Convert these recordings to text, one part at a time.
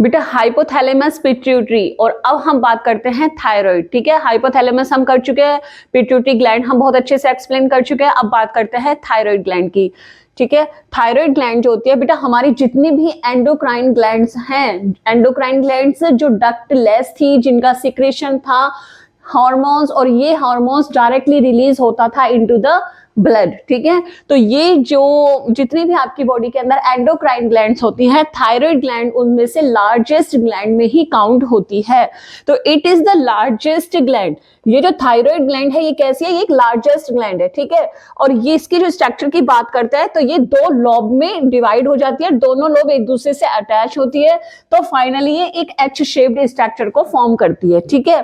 बेटा hypothalamus pituitary, और अब हम बात करते हैं थायराइड। ठीक है, हाइपोथैलेमस हम कर चुके हैं, पिट्यूटरी ग्लैंड हम बहुत अच्छे से एक्सप्लेन कर चुके हैं। अब बात करते हैं थायराइड ग्लैंड की। ठीक है, थायराइड ग्लैंड जो होती है बेटा हमारी जितनी भी एंडोक्राइन ग्लैंड्स हैं, एंडोक्राइन ग्लैंड्स जो डक्टलेस थी, जिनका सिक्रेशन था हार्मोन्स, और ये हार्मोन्स डायरेक्टली रिलीज होता था इनटू द ब्लड। ठीक है, तो ये जो जितनी भी आपकी बॉडी के अंदर एंडोक्राइन ग्लैंड्स होती हैं, थायराइड ग्लैंड उनमें से लार्जेस्ट ग्लैंड में ही काउंट होती है। तो it is the largest gland. ये जो थायराइड ग्लैंड है ये कैसी है, ये एक लार्जेस्ट ग्लैंड है। ठीक है, और ये इसकी जो स्ट्रक्चर की बात करते हैं तो ये दो लोब में डिवाइड हो जाती है, दोनों लोब एक दूसरे से अटैच होती है, तो फाइनली ये एक एच शेप्ड स्ट्रक्चर को फॉर्म करती है। ठीक है,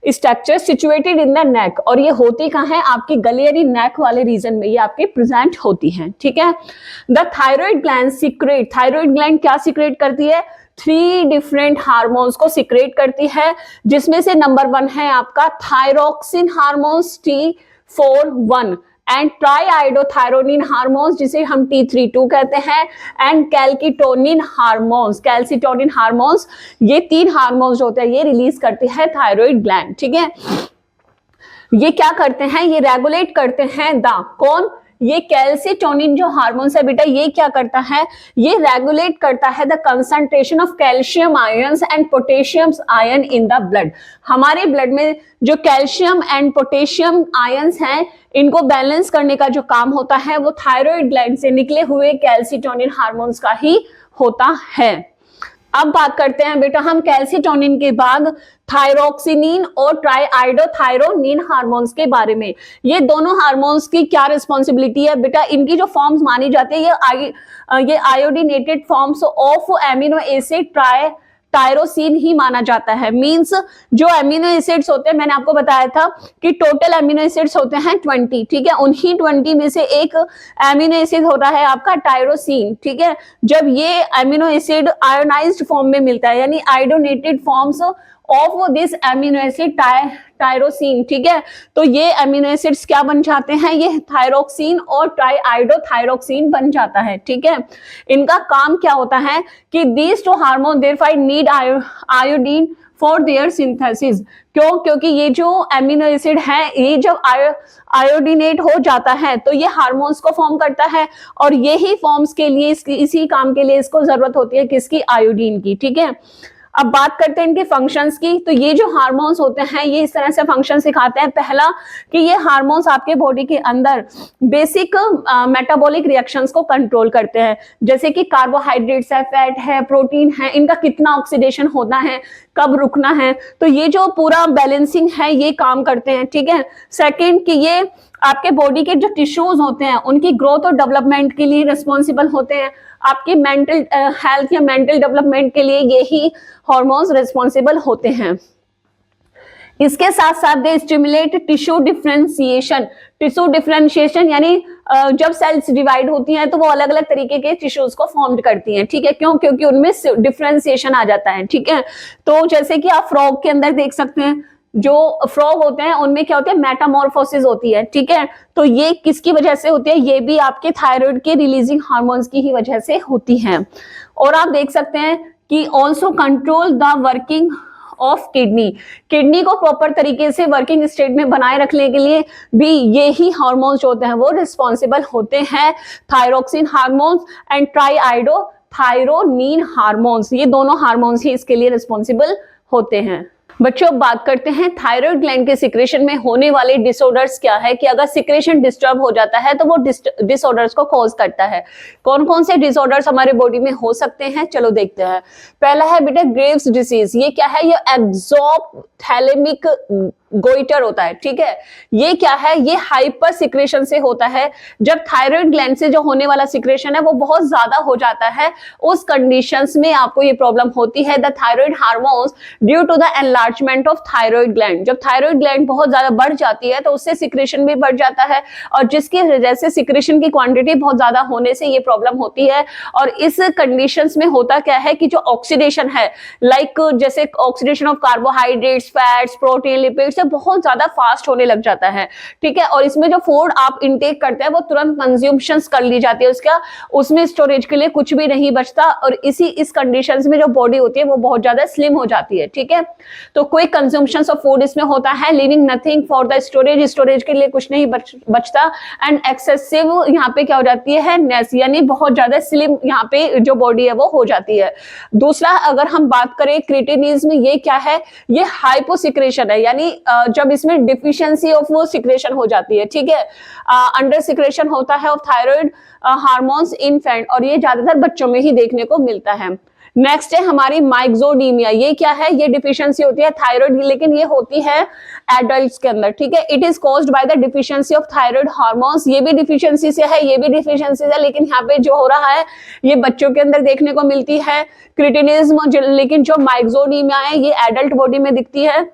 structure situated in the neck, और ये होती कहाँ है, आपकी गले यानी नेक वाले रीजन में ये आपके प्रेजेंट होती हैं। ठीक है, the thyroid gland secret, thyroid gland क्या सीक्रेट करती है, 3 डिफरेंट हार्मोन्स को सीक्रेट करती है, जिसमें से नंबर 1 है आपका thyroxine hormones T4-1 and triiodothyronine hormones जिसे हम T3-2 कहते हैं, and calcitonin hormones, calcitonin hormones, ये 3 हार्मोन्स होते हैं ये रिलीज करती है थायराइड ग्लैंड। ठीक है, ये क्या करते हैं, ये रेगुलेट करते हैं कौन, ये कैल्सिटोनिन जो हार्मोन्स है बेटा ये क्या करता है, ये रेगुलेट करता है the concentration of calcium ions and potassium ion in the blood. हमारे ब्लड में जो कैल्शियम एंड पोटेशियम आयंस हैं इनको बैलेंस करने का जो काम होता है वो थायराइड ग्लैंड से निकले हुए कैल्सिटोनिन हार्मोन्स का ही होता है। अब बात करते हैं बेटा हम कैल्सिटोनिन के बाद थायरोक्सिनिन और ट्राईआइडोथायरोनिन हार्मोन्स के बारे में। ये दोनों हार्मोन्स की क्या रिस्पॉन्सिबिलिटी है बेटा, इनकी जो फॉर्म्स मानी जाती है ये iodinated forms of amino acid tyrosine ही माना जाता है। मींस जो एमिनो एसिड्स होते हैं, मैंने आपको बताया था कि टोटल एमिनो एसिड्स होते हैं 20। ठीक है, उन्हीं 20 में से एक एमिनो एसिड होता है आपका टायरोसिन। ठीक है, जब ये एमिनो एसिड आयोनाइज्ड फॉर्म में मिलता है यानी iodinated forms of this amino acid tyrosine, ठीक है, तो ये एमिनो एसिड्स क्या बन जाते हैं, ये थायरोक्सिन और ट्राईआइडोथायरोक्सिन बन जाता है। ठीक है, इनका काम क्या होता है कि these two hormone therefore need iodine for their synthesis. क्यों, क्योंकि ये जो एमिनो एसिड है ये जब आयोडीनेट हो जाता है तो ये हार्मोन्स को फॉर्म करता है, और यही फॉर्म्स के लिए इसी काम के लिए इसको जरूरत होती है किसकी, आयोडीन की। ठीक है, अब बात करते हैं इनके फंक्शंस की। तो ये जो हार्मोन्स होते हैं ये इस तरह से फंक्शन सिखाते हैं। पहला कि ये हार्मोन्स आपके बॉडी के अंदर बेसिक मेटाबॉलिक रिएक्शंस को कंट्रोल करते हैं, जैसे कि कार्बोहाइड्रेट्स है, फैट है, प्रोटीन है, इनका कितना ऑक्सीडेशन होना है, कब रुकना है, तो ये जो पूरा बैलेंसिंग है ये काम करते हैं। ठीक है, सेकेंड कि ये आपके बॉडी के जो टिश्यूज होते हैं उनकी ग्रोथ और डेवलपमेंट के लिए रिस्पॉन्सिबल होते हैं। आपकी मेंटल हेल्थ या मेंटल डेवलपमेंट के लिए यही हार्मोन्स रिस्पॉन्सिबल होते हैं। इसके साथ साथ दे stimulate tissue differentiation. Tissue differentiation यानी जब सेल्स डिवाइड होती हैं तो वो अलग अलग तरीके के टिश्यूज को फॉर्म करती हैं। ठीक है, क्यों, क्योंकि उनमें डिफरेंशिएशन आ जाता है। ठीक है, तो जैसे कि आप फ्रॉग के अंदर देख सकते हैं, जो फ्रॉग होते हैं उनमें क्या होती है, मेटामॉर्फोसिस होती है। ठीक है, तो ये किसकी वजह से होती है, ये भी आपके थायराइड के रिलीजिंग हार्मोन्स की ही वजह से होती है। और आप देख सकते हैं कि also control the working of kidney. Kidney को प्रॉपर तरीके से वर्किंग स्टेट में बनाए रखने के लिए भी यही हार्मोन्स जो होते हैं वो रिस्पॉन्सिबल होते हैं। Thyroxine hormones and triiodothyronine hormones, ये दोनों हार्मोन्स ही इसके लिए रिस्पॉन्सिबल होते हैं। बच्चों अब बात करते हैं थायराइड ग्लैंड के सिक्रेशन में होने वाले डिसऑर्डर्स क्या है, कि अगर सिक्रेशन डिस्टर्ब हो जाता है तो वो डिसऑर्डर्स को कॉज करता है। कौन कौन से डिसऑर्डर्स हमारे बॉडी में हो सकते हैं, चलो देखते हैं। पहला है बेटा ग्रेव्स डिसीज। ये क्या है, ये एक्सोथैलेमिक गोइटर होता है। ठीक है, ये क्या है, ये हाइपर सिक्रेशन से होता है। जब थायराइड ग्लैंड से जो होने वाला सिक्रेशन है वो बहुत ज्यादा हो जाता है, उस कंडीशंस में आपको ये प्रॉब्लम होती है। The thyroid hormones due to the enlargement of thyroid gland. जब थायराइड ग्लैंड बहुत ज्यादा बढ़ जाती है तो उससे सिक्रेशन भी बढ़ जाता है, और जिसकी वजह से सिक्रेशन की क्वांटिटी बहुत ज्यादा होने से ये प्रॉब्लम होती है। और इस कंडीशंस में होता क्या है कि जो ऑक्सीडेशन है, लाइक जैसे oxidation of carbohydrates, fats, protein, lipids, बहुत ज्यादा फास्ट होने लग जाता है, ठीक है। और इसमें जो फूड आप इनटेक करते हैं वो तुरंत कंज्यूम्शन कर ली जाती है, उसमें स्टोरेज के लिए कुछ भी नहीं बचता, और इस कंडीशंस में जो बॉडी होती है वो बहुत ज्यादा स्लिम हो जाती है, ठीक है। तो क्विक कंज्यूम्शन ऑफ फूड इसमें होता है, living nothing for the storage के लिए कुछ नहीं बचता, एंड एक्सेसिव यहाँ पे क्या हो जाती है, नेस, यानी बहुत ज्यादा स्लिम यहाँ पे जो बॉडी है वो हो जाती है। दूसरा अगर हम बात करें क्रिटिनिज्म, ये क्या है, ये हाइपोसिक्रेशन है, यानी जब इसमें डिफिशियंसी ऑफ वो सिक्रेशन हो जाती है, ठीक है, अंडर सिक्रेशन होता है of thyroid hormones in fat, और ये ज्यादातर बच्चों में ही देखने को मिलता है। नेक्स्ट है हमारी माइक्सोडीमिया, ये क्या है, ये डिफिशियंसी होती है थायराइड, लेकिन ये होती है एडल्ट्स के अंदर, ठीक है। It is caused by the deficiency of thyroid hormones, ये भी डिफिशियंसी से है, ये भी डिफिशियंसी है, लेकिन यहाँ पे जो हो रहा है ये बच्चों के अंदर देखने को मिलती है क्रिटिनिज्म, लेकिन जो माइक्सोडीमिया है ये एडल्ट बॉडी में दिखती है,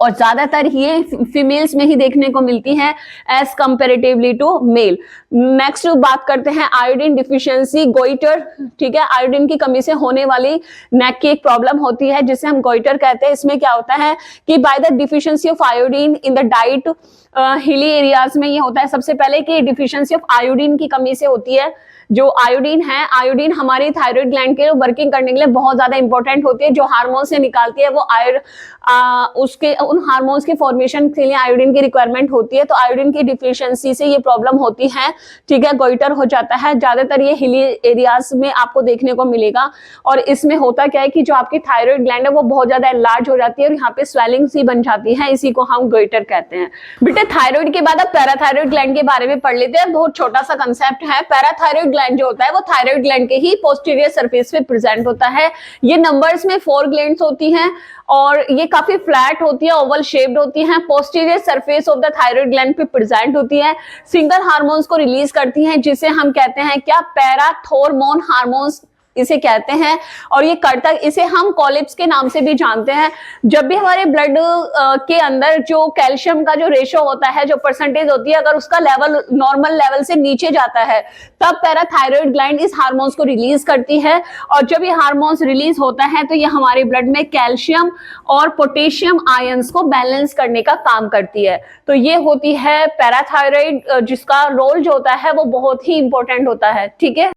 और ज्यादातर ये फीमेल्स में ही देखने को मिलती है as comparatively to male. Next बात करते हैं आयोडीन डिफिशियंसी, गोइटर, ठीक है। आयोडीन की कमी से होने वाली नेक की एक प्रॉब्लम होती है जिसे हम गोइटर कहते हैं। इसमें क्या होता है कि by the deficiency of iodine in the diet, hilly areas में ये होता है सबसे पहले कि डिफिशियंसी ऑफ आयोडीन की कमी से होती है। जो आयोडीन है, आयोडीन हमारी थायराइड ग्लैंड के वर्किंग करने के लिए बहुत ज्यादा इंपॉर्टेंट होती है, जो हार्मोन से निकालती है वो उसके उन हार्मोन्स के फॉर्मेशन के लिए आयोडीन की रिक्वायरमेंट होती है, तो आयोडीन की डिफिशियंसी से ये प्रॉब्लम होती है, ठीक है, गोइटर हो जाता है। ज्यादातर ये हिली एरियाज में आपको देखने को मिलेगा, और इसमें होता क्या है कि जो आपकी थायराइड ग्लैंड है वो बहुत ज्यादा एनलार्ज हो जाती है और यहाँ पे स्वेलिंग सी बन जाती है, इसी को हम गोइटर कहते हैं। बेटे थायराइड के बाद अब पैराथायराइड ग्लैंड के बारे में पढ़ लेते हैं, बहुत छोटा सा कंसेप्ट है। पैराथायराइड ग्लैंड जो होता है वो थायराइड ग्लैंड के ही पोस्टीरियर सरफेस पे प्रेजेंट होता है। ये नंबर्स में 4 ग्लैंड्स होती हैं, और ये काफी फ्लैट होती है, ओवल शेप्ड होती हैं, posterior surface of the thyroid gland पे प्रेजेंट होती है, सिंगल हार्मोन्स को रिलीज करती हैं, जिसे हम कहते हैं क्या, पैराथोर्मोन हार्मोन्स इसे कहते हैं। और ये कर्तक, इसे हम कॉलिप्स के नाम से भी जानते हैं। जब भी हमारे ब्लड के अंदर जो कैल्शियम का जो रेशो होता है, जो परसेंटेज होती है, अगर उसका लेवल नॉर्मल लेवल से नीचे जाता है तब पैराथायराइड ग्लैंड इस हार्मोन्स को रिलीज करती है, और जब ये हार्मोन्स रिलीज होता है तो ये हमारे ब्लड में कैल्शियम और पोटेशियम आयंस को बैलेंस करने का काम करती है। तो ये होती है पैराथायराइड, जिसका रोल जो होता है वो बहुत ही इंपॉर्टेंट होता है, ठीक है।